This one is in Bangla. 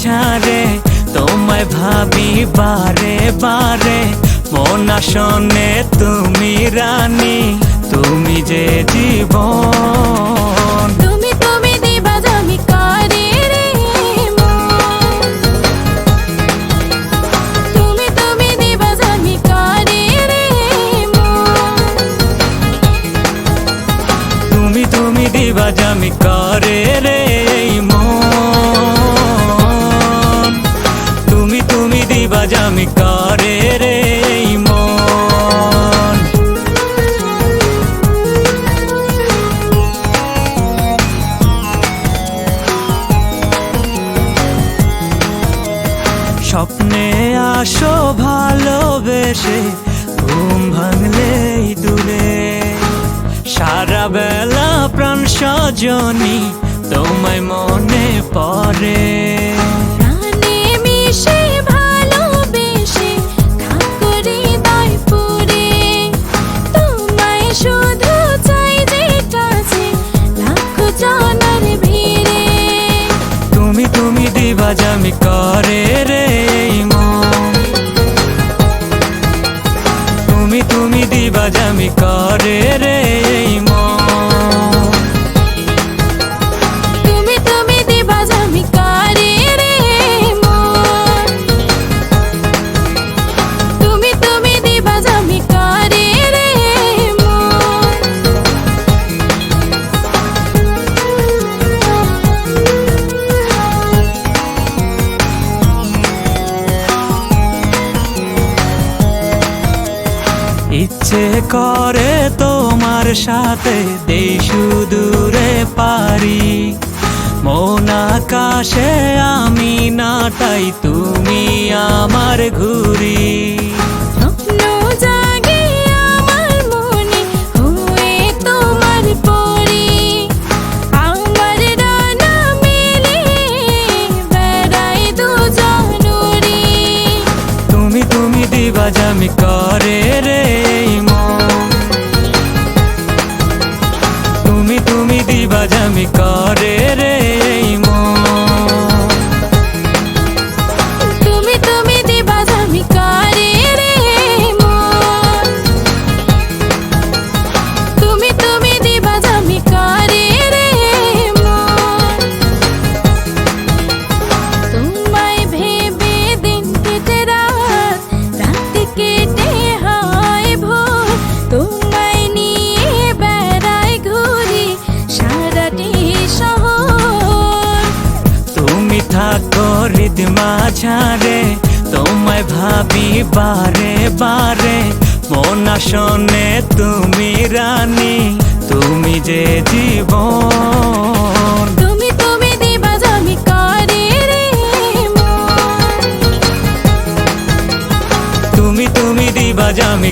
মাঝারে তোমায় ভাবি বারে বারে মন আসনে তুমি রানী তুমি যে জীবন তুমি তুমি দিবা জামি করে রে মন তুমি তুমি দিবা জামি করে রে মন তুমি তুমি দিবা জামি করে রে মন তুমি তুমি দিবা জামি করে রে মন স্বপ্নে আসো ভালোবেসে ঘুম ভাঙলেই দূরে সারা বেলা প্রাণ সজনী তোমায় মনে পড়ে প্রাণে মিশে ভালোবেসে থাকো হৃদয় পুরে তোমায় শুধু চাই যে কাছে লাখো জনের ভিড়ে তুমি তুমি দিবা জামি করে রে মন তুমি তুমি দিবা জামি করে রে মন তুমি তুমি দিবা জামি করে রে মন তুমি তুমি দিবা জামি করে রে মন ইচ্ছে করে তোমার সাথে দেই সুদূরে পারি মন আকাশে আমি নাটাই তুমি আমার ঘুরি স্বপ্ন জাগে আমার মনে হয়ে তোমার পরি আমার ডানা মেলে বেড়াই দুজন উড়ি তুমি তুমি দিবা জামি করে রে মন তুমি তুমি দিবা জামি করে রে মন তুমি তুমি দিবা জামি করে রে মন তুমি তুমি দিবা জামি করে রে মন তোমায় ভেবে দিন কেটে রাত রাত কেটে হয় ভোর তোমায় নিয়ে বেড়াই ঘুরি সারাটি শহর তুমি থাকো হৃদ মাঝারে তোমায় ভাবি বারে বারে মন আসনে তুমি রানী তুমি যে জীবন তুমি তুমি দিবা জামি করে রে মন তুমি তুমি দিবা জামি